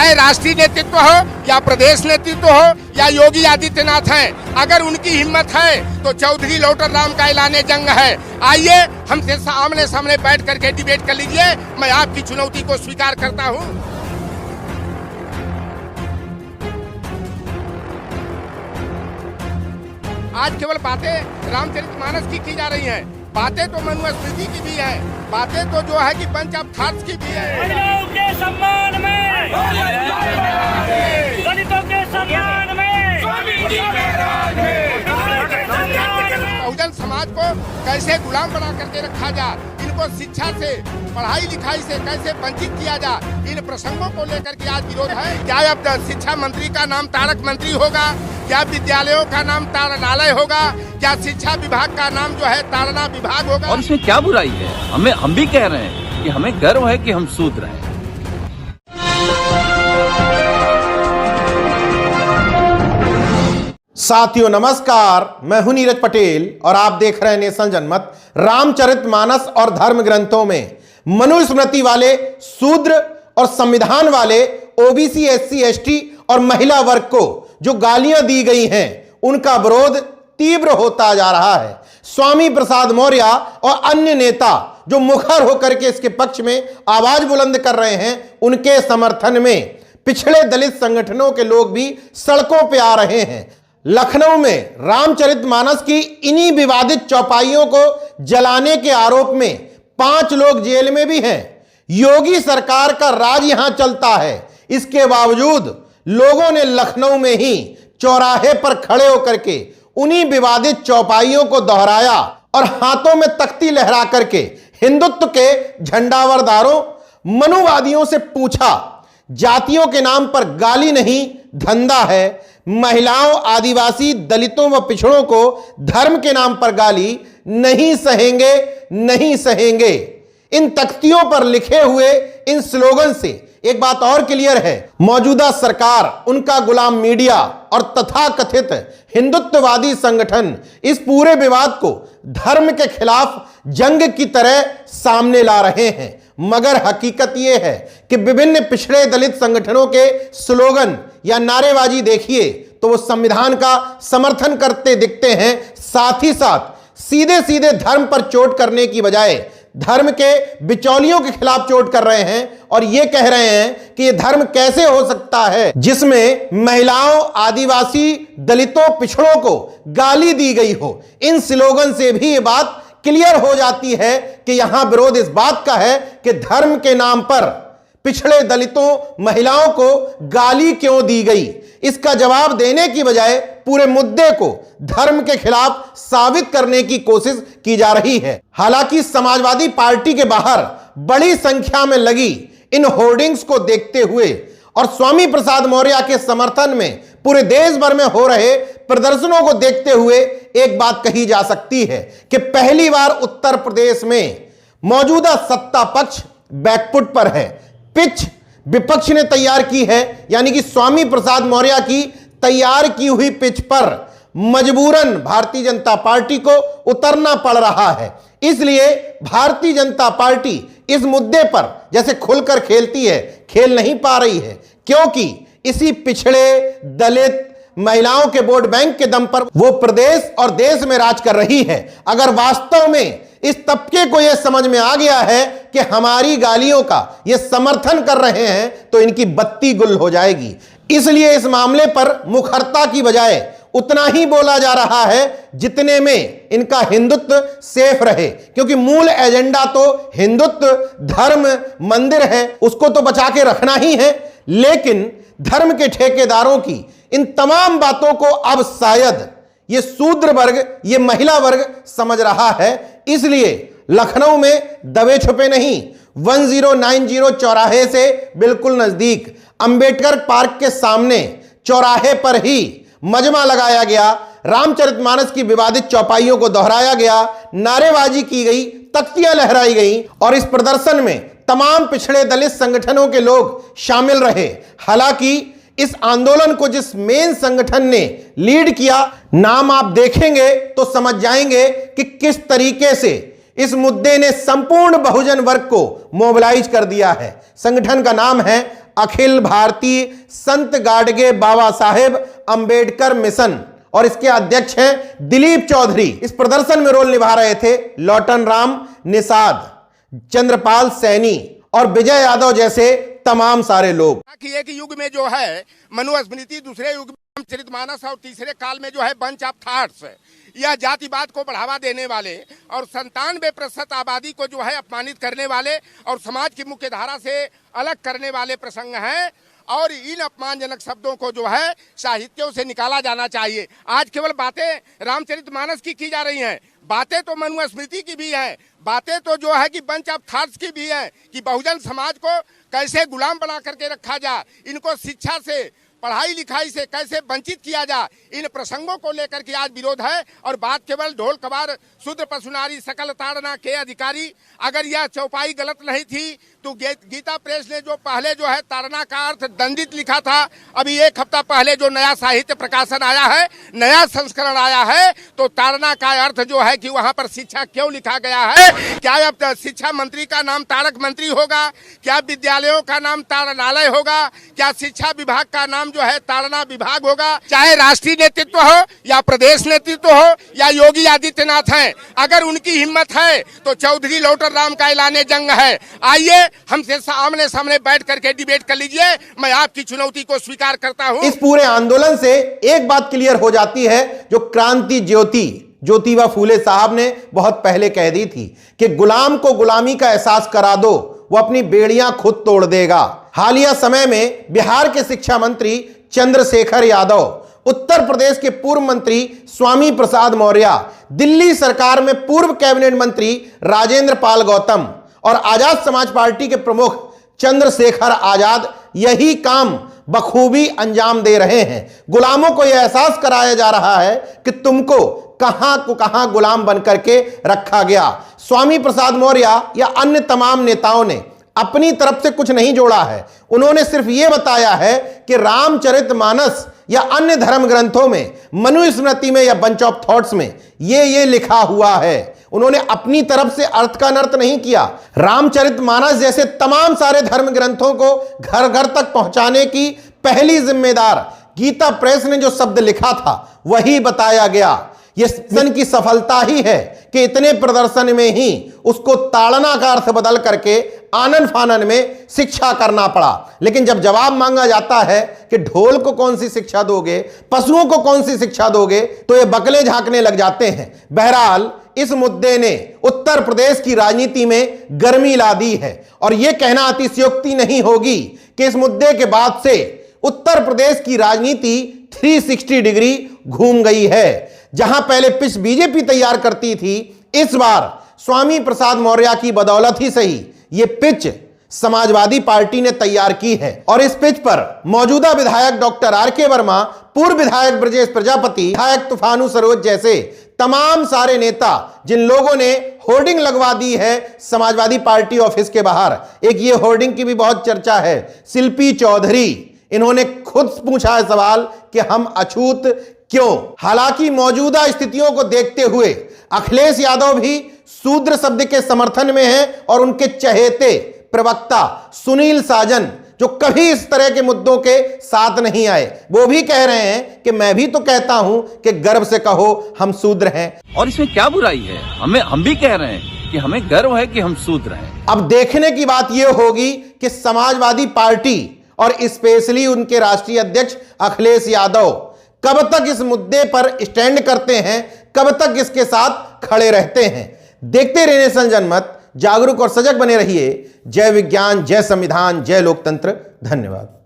चाहे राष्ट्रीय नेतृत्व हो या प्रदेश नेतृत्व हो या योगी आदित्यनाथ है, अगर उनकी हिम्मत है तो चौधरी लौटर राम का ऐलान जंग है। आइए हमसे आमने सामने बैठ करके डिबेट कर लीजिए, मैं आपकी चुनौती को स्वीकार करता हूँ। आज केवल बातें रामचरितमानस की जा रही हैं, बातें तो मनुस्मृति की भी है, बातें तो जो है कि पंच ऑफ थॉट्स की भी है। महिलाओं के सम्मान में, दलितों के सम्मान में, बहुजन समाज को कैसे गुलाम बना करके रखा जा, इनको शिक्षा से, पढ़ाई लिखाई से कैसे वंचित किया जा, इन प्रसंगों को लेकर के आज विरोध है। क्या अब शिक्षा मंत्री का नाम तारक मंत्री होगा? क्या विद्यालयों का नाम तारनालय होगा? क्या शिक्षा विभाग का नाम जो है ताड़ना विभाग होगा? और इसमें क्या बुराई है? हम भी कह रहे हैं कि हमें गर्व है कि हम शूद्र हैं। साथियों नमस्कार, मैं हूं नीरज पटेल और आप देख रहे हैं नेशन जनमत। रामचरितमानस और धर्म ग्रंथों में मनुस्मृति वाले शूद्र और संविधान वाले ओबीसी, एससी, एसटी और महिला वर्ग को जो गालियां दी गई हैं, उनका विरोध तीव्र होता जा रहा है। स्वामी प्रसाद मौर्य और अन्य नेता जो मुखर होकर के इसके पक्ष में आवाज बुलंद कर रहे हैं, उनके समर्थन में पिछड़े दलित संगठनों के लोग भी सड़कों पे आ रहे हैं। लखनऊ में रामचरितमानस की इन्हीं विवादित चौपाइयों को जलाने के आरोप में 5 लोग जेल में भी हैं। योगी सरकार का राज यहां चलता है, इसके बावजूद लोगों ने लखनऊ में ही चौराहे पर खड़े होकर के उन्हीं विवादित चौपाइयों को दोहराया और हाथों में तख्ती लहरा करके हिंदुत्व के झंडावरदारों, मनुवादियों से पूछा, जातियों के नाम पर गाली नहीं धंधा है। महिलाओं, आदिवासी, दलितों व पिछड़ों को धर्म के नाम पर गाली नहीं सहेंगे, नहीं सहेंगे। इन तख्तियों पर लिखे हुए इन स्लोगन से एक बात और क्लियर है, मौजूदा सरकार, उनका गुलाम मीडिया और तथाकथित हिंदुत्ववादी संगठन इस पूरे विवाद को धर्म के खिलाफ जंग की तरह सामने ला रहे हैं। मगर हकीकत यह है कि विभिन्न पिछड़े दलित संगठनों के स्लोगन या नारेबाजी देखिए तो वो संविधान का समर्थन करते दिखते हैं, साथ ही साथ सीधे सीधे धर्म पर चोट करने की बजाय धर्म के बिचौलियों के खिलाफ चोट कर रहे हैं और ये कह रहे हैं कि ये धर्म कैसे हो सकता है जिसमें महिलाओं, आदिवासी, दलितों, पिछड़ों को गाली दी गई हो। इन स्लोगन से भी ये बात क्लियर हो जाती है कि यहां विरोध इस बात का है कि धर्म के नाम पर पिछड़े दलितों, महिलाओं को गाली क्यों दी गई। इसका जवाब देने की बजाय पूरे मुद्दे को धर्म के खिलाफ साबित करने की कोशिश की जा रही है। हालांकि समाजवादी पार्टी के बाहर बड़ी संख्या में लगी इन होर्डिंग्स को देखते हुए और स्वामी प्रसाद मौर्य के समर्थन में पूरे देश भर में हो रहे प्रदर्शनों को देखते हुए एक बात कही जा सकती है कि पहली बार उत्तर प्रदेश में मौजूदा सत्ता पक्ष बैकफुट पर है। पिच विपक्ष ने तैयार की है, यानी कि स्वामी प्रसाद मौर्य की तैयार की हुई पिच पर मजबूरन भारतीय जनता पार्टी को उतरना पड़ रहा है। इसलिए भारतीय जनता पार्टी इस मुद्दे पर जैसे खुलकर खेलती है, खेल नहीं पा रही है, क्योंकि इसी पिछड़े दलित महिलाओं के वोट बैंक के दम पर वो प्रदेश और देश में राज कर रही है। अगर वास्तव में इस तबके को यह समझ में आ गया है कि हमारी गालियों का ये समर्थन कर रहे हैं तो इनकी बत्ती गुल हो जाएगी। इसलिए इस मामले पर मुखरता की बजाय उतना ही बोला जा रहा है जितने में इनका हिंदुत्व सेफ रहे, क्योंकि मूल एजेंडा तो हिंदुत्व, धर्म, मंदिर है, उसको तो बचा के रखना ही है। लेकिन धर्म के ठेकेदारों की इन तमाम बातों को अब शायद ये शूद्र वर्ग, ये महिला वर्ग समझ रहा है। इसलिए लखनऊ में दबे छुपे नहीं, 1090 चौराहे से बिल्कुल नजदीक अंबेडकर पार्क के सामने चौराहे पर ही मजमा लगाया गया, रामचरितमानस की विवादित चौपाइयों को दोहराया गया, नारेबाजी की गई, तख्तियां लहराई गई और इस प्रदर्शन में तमाम पिछड़े दलित संगठनों के लोग शामिल रहे। हालांकि इस आंदोलन को जिस मेन संगठन ने लीड किया, नाम आप देखेंगे तो समझ जाएंगे कि किस तरीके से इस मुद्दे ने संपूर्ण बहुजन वर्ग को मोबिलाइज कर दिया है। संगठन का नाम है अखिल भारतीय संत गाडगे बाबा साहेब अंबेडकर मिशन और इसके अध्यक्ष हैं दिलीप चौधरी। इस प्रदर्शन में रोल निभा रहे थे लौटन राम निषाद, चंद्रपाल सैनी और विजय यादव जैसे तमाम सारे लोग। एक युग में जो है मनुस्मृति, दूसरे युग में रामचरितमानस और तीसरे काल में जो है बंच ऑफ थॉट्स, यह जातिवाद को बढ़ावा देने वाले और 97% आबादी को जो है अपमानित करने वाले और समाज की मुख्य धारा से अलग करने वाले प्रसंग हैं और इन अपमानजनक शब्दों को जो है साहित्यों से निकाला जाना चाहिए। आज केवल बातें रामचरितमानस की जा रही हैं, बातें तो मनुस्मृति की भी हैं, बातें तो जो है कि बंच ऑफ थॉट्स की भी हैं कि बहुजन समाज को कैसे गुलाम बना करके रखा जाए, इनको शिक्षा से, पढ़ाई लिखाई से कैसे वंचित किया जाए, इन प्रसंगों को लेकर के आज विरोध है। और बात केवल ढोल कबार शूद्र पशुनारी सकल ताड़ना के अधिकारी, अगर यह चौपाई गलत नहीं थी तो गीता प्रेस ने जो पहले जो है ताड़ना का अर्थ दंडित लिखा था, अभी एक हफ्ता पहले जो नया साहित्य प्रकाशन आया है, नया संस्करण आया है, तो ताड़ना का अर्थ जो है कि वहां पर शिक्षा क्यों लिखा गया है। क्या अब शिक्षा मंत्री का नाम तारक मंत्री होगा? क्या विद्यालयों का नाम ताड़नालय होगा? क्या शिक्षा विभाग का नाम जो है ताड़ना विभाग होगा? चाहे राष्ट्रीय नेतृत्व हो या प्रदेश नेतृत्व हो या योगी आदित्यनाथ है, अगर उनकी हिम्मत है तो चौधरी लौटन राम का ऐलान जंग है। आइए हमसे आमने सामने बैठ करके डिबेट कर लीजिए, मैं आपकी चुनौती को स्वीकार करता हूं। इस पूरे आंदोलन से एक बात क्लियर हो जाती है जो क्रांति ज्योति ज्योतिबा फूले साहब ने बहुत पहले कह दी थी कि गुलाम को गुलामी का एहसास करा दो, वो अपनी बेड़ियां खुद तोड़ देगा। हालिया समय में बिहार के शिक्षा मंत्री चंद्रशेखर यादव, उत्तर प्रदेश के पूर्व मंत्री स्वामी प्रसाद मौर्य, दिल्ली सरकार में पूर्व कैबिनेट मंत्री राजेंद्र पाल गौतम और आजाद समाज पार्टी के प्रमुख चंद्रशेखर आजाद यही काम बखूबी अंजाम दे रहे हैं। गुलामों को यह एहसास कराया जा रहा है कि तुमको कहां गुलाम बनकर के रखा गया। स्वामी प्रसाद मौर्य या अन्य तमाम नेताओं ने अपनी तरफ से कुछ नहीं जोड़ा है, उन्होंने सिर्फ यह बताया है कि रामचरितमानस या अन्य धर्म ग्रंथों में, मनुस्मृति में या बंच ऑफ थॉट्स में ये लिखा हुआ है। उन्होंने अपनी तरफ से अर्थ का अनर्थ नहीं किया। रामचरितमानस जैसे तमाम सारे धर्म ग्रंथों को घर घर तक पहुंचाने की पहली जिम्मेदार गीता प्रेस ने जो शब्द लिखा था वही बताया गया। यह मिशन की सफलता ही है कि इतने प्रदर्शन में ही उसको ताड़ना का अर्थ बदल करके आनन फानन में शिक्षा करना पड़ा। लेकिन जब जवाब मांगा जाता है कि ढोल को कौन सी शिक्षा दोगे, पशुओं को कौन सी शिक्षा दोगे, तो ये बकले झांकने लग जाते हैं। बहरहाल इस मुद्दे ने उत्तर प्रदेश की राजनीति में गर्मी ला दी है और यह कहना अतिशयोक्ति नहीं होगी कि इस मुद्दे के बाद से उत्तर प्रदेश की राजनीति 360 डिग्री घूम गई है। जहां पहले पिच बीजेपी तैयार करती थी, इस बार स्वामी प्रसाद मौर्य की बदौलत ही सही ये पिच समाजवादी पार्टी ने तैयार की है। और इस पिच पर मौजूदा विधायक डॉक्टर आर.के. वर्मा, पूर्व विधायक ब्रजेश प्रजापति, विधायक तूफानू सरोज जैसे तमाम सारे नेता, जिन लोगों ने होर्डिंग लगवा दी है समाजवादी पार्टी ऑफिस के बाहर, एक ये होर्डिंग की भी बहुत चर्चा है, शिल्पी चौधरी, इन्होंने खुद पूछा है सवाल कि हम अछूत क्यों। हालांकि मौजूदा स्थितियों को देखते हुए अखिलेश यादव भी शूद्र शब्द के समर्थन में हैं और उनके चहेते प्रवक्ता सुनील साजन, जो कभी इस तरह के मुद्दों के साथ नहीं आए, वो भी कह रहे हैं कि मैं भी तो कहता हूं कि गर्व से कहो हम शूद्र हैं। और इसमें क्या बुराई है? हम भी कह रहे हैं कि हमें गर्व है कि हम शूद्र हैं। अब देखने की बात यह होगी कि समाजवादी पार्टी और स्पेशली उनके राष्ट्रीय अध्यक्ष अखिलेश यादव कब तक इस मुद्दे पर स्टैंड करते हैं, कब तक इसके साथ खड़े रहते हैं। देखते रहिए नेशन जनमत, जागरूक और सजग बने रहिए। जय विज्ञान, जय संविधान, जय लोकतंत्र। धन्यवाद।